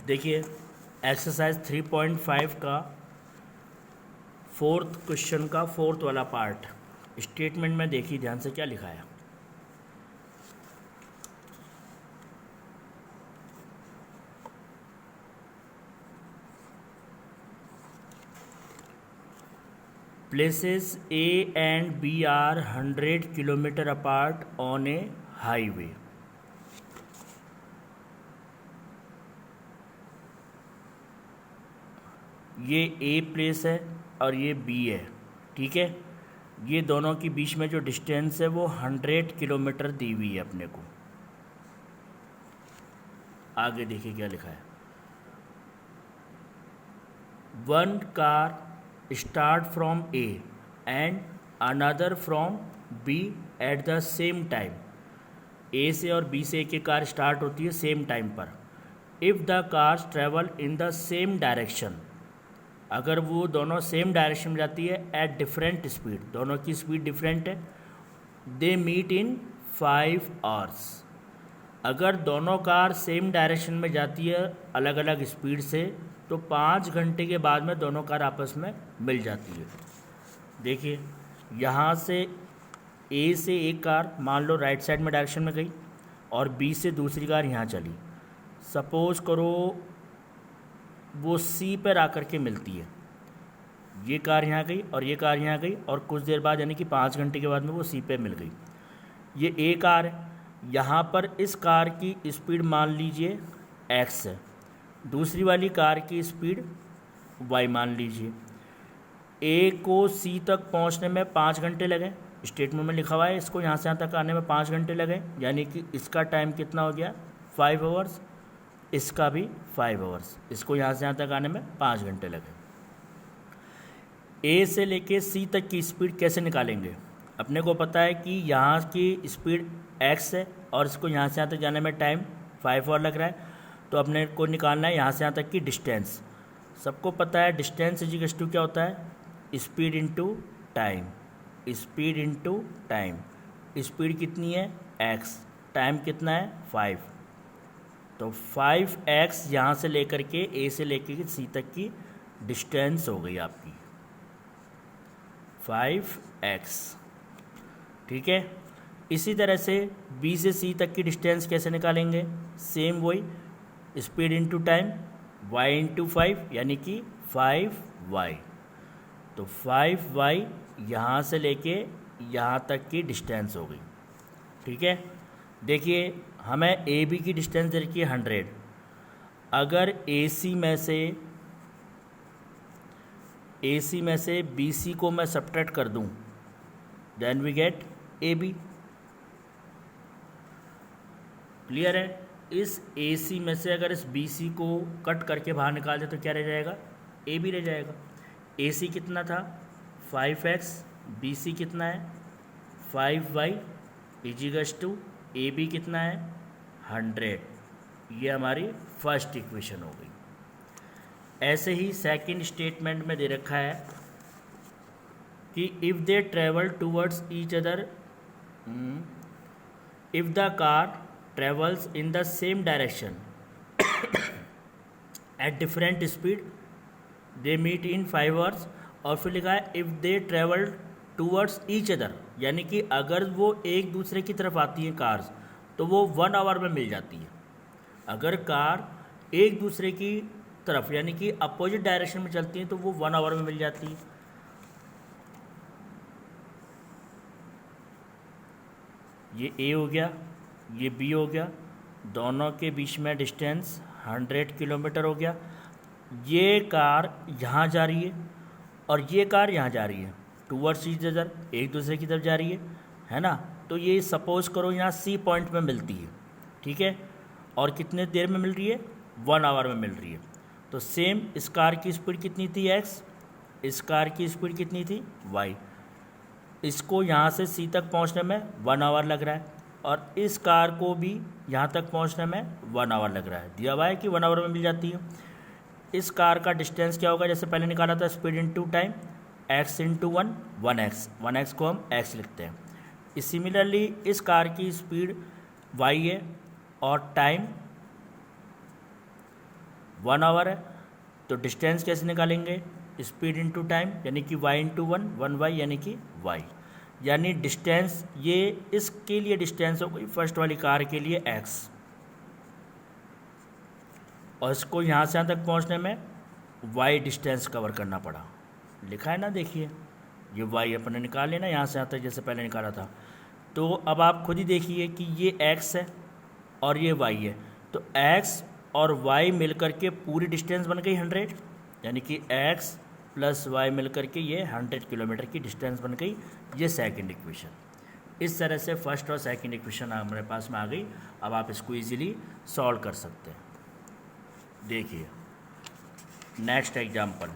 देखिए एक्सरसाइज 3.5 का fourth question का फोर्थ वाला पार्ट स्टेटमेंट में देखिए ध्यान से क्या लिखा है। Places A and B are 100 kilometre apart on A highway. ये A प्लेस है और ये B है, ठीक है। ये दोनों के बीच में जो डिस्टेंस है वो 100 किलोमीटर दी हुई है अपने को। आगे देखिए क्या लिखा है। One car start from A and another from B at the same time. A से और B से एक एक कार स्टार्ट होती है सेम टाइम पर। If the cars travel in the same direction, अगर वो दोनों सेम डायरेक्शन में जाती है एट डिफरेंट स्पीड, दोनों की स्पीड डिफरेंट है, दे मीट इन 5 आवर्स। अगर दोनों कार सेम डायरेक्शन में जाती है अलग अलग स्पीड से तो 5 घंटे के बाद में दोनों कार आपस में मिल जाती है। देखिए यहाँ से ए से एक कार मान लो राइट साइड में डायरेक्शन में गई और बी से दूसरी कार यहाँ चली। सपोज़ करो वो सी पर आकर के मिलती है, ये कार यहाँ गई और ये कार यहाँ गई और कुछ देर बाद यानी कि 5 घंटे के बाद में वो सी पे मिल गई। ये ए कार है, यहाँ पर इस कार की स्पीड मान लीजिए एक्स है, दूसरी वाली कार की स्पीड वाई मान लीजिए। ए को सी तक पहुँचने में 5 घंटे लगे, स्टेटमेंट में लिखा हुआ है इसको यहाँ से यहाँ तक आने में 5 घंटे लगे, यानी कि इसका टाइम कितना हो गया 5 आवर्स, इसका भी 5 आवर्स, इसको यहाँ से यहाँ तक आने में 5 घंटे लगे। ए से लेके सी तक की स्पीड कैसे निकालेंगे? अपने को पता है कि यहाँ की स्पीड एक्स है और इसको यहाँ से यहाँ तक जाने में टाइम 5 आवर लग रहा है, तो अपने को निकालना है यहाँ से यहाँ तक की डिस्टेंस। सबको पता है डिस्टेंस इज टू क्या होता है, speed into time, speed into time. Speed कितनी है एक्स, टाइम कितना है 5, तो 5x यहाँ से लेकर के ए से लेकर के सी तक की डिस्टेंस हो गई आपकी 5x, ठीक है। इसी तरह से B से C तक की डिस्टेंस कैसे निकालेंगे? सेम वही, speed into time, y into 5 यानी कि 5y, तो 5y यहाँ से लेके यहाँ तक की डिस्टेंस हो गई, ठीक है। देखिए हमें ए बी की डिस्टेंस दे रखी है 100, अगर ए सी में से बी सी को मैं सब्ट्रैक्ट कर दूं then we get A B. Clear है? इस ए सी में से अगर इस बी सी को कट करके बाहर निकाल दे तो क्या रह जाएगा, ए बी रह जाएगा। ए सी कितना था 5x, बी सी कितना है 5y इजिगस टू ए बी कितना है 100। ये हमारी फर्स्ट इक्वेशन हो गई। ऐसे ही सेकंड स्टेटमेंट में दे रखा है कि if they travel towards each other, if the car travels in the same direction at different speed they meet in 5 hours. और फिर लिखा है if they travel towards each other, यानी कि अगर वो एक दूसरे की तरफ आती हैं कार्स तो वो 1 आवर में मिल जाती है। अगर कार एक दूसरे की तरफ यानी कि अपोजिट डायरेक्शन में चलती हैं तो वो 1 आवर में मिल जाती है। ये ए हो गया, ये बी हो गया, दोनों के बीच में डिस्टेंस 100 किलोमीटर हो गया। ये कार यहाँ जा रही है और ये कार यहाँ जा रही है, टूवर्ड्स ईच अदर, एक दूसरे की तरफ जा रही है ना। तो ये सपोज़ करो यहाँ सी पॉइंट में मिलती है, ठीक है, और कितने देर में मिल रही है 1 आवर में मिल रही है। तो सेम इस कार की स्पीड कितनी थी x, इस कार की स्पीड कितनी थी y। इसको यहाँ से सी तक पहुँचने में 1 आवर लग रहा है और इस कार को भी यहाँ तक पहुँचने में 1 आवर लग रहा है। दिया हुआ है कि 1 आवर में मिल जाती है। इस कार का डिस्टेंस क्या होगा, जैसे पहले निकाला था speed into time, x into 1x, 1x को हम x लिखते हैं। सिमिलरली इस कार की स्पीड y है और टाइम 1 आवर है, तो डिस्टेंस कैसे निकालेंगे, स्पीड इंटू टाइम, यानी कि y इंटू 1 यानी कि y, यानी डिस्टेंस ये इसके लिए डिस्टेंस हो गई फर्स्ट वाली कार के लिए x, और इसको यहाँ से यहाँ तक पहुँचने में y डिस्टेंस कवर करना पड़ा, लिखा है ना, देखिए ये y अपने निकाल लेना यहाँ से यहाँ तक जैसे पहले निकाला था। तो अब आप खुद ही देखिए कि ये x है और ये y है, तो x और y मिलकर के पूरी डिस्टेंस बन गई 100, यानी कि x प्लस y मिलकर के ये 100 किलोमीटर की डिस्टेंस बन गई। ये सेकंड इक्वेशन। इस तरह से फर्स्ट और सेकंड इक्वेशन हमारे पास में आ गई। अब आप इसको इजीली सॉल्व कर सकते हैं। देखिए नेक्स्ट एग्जाम्पल,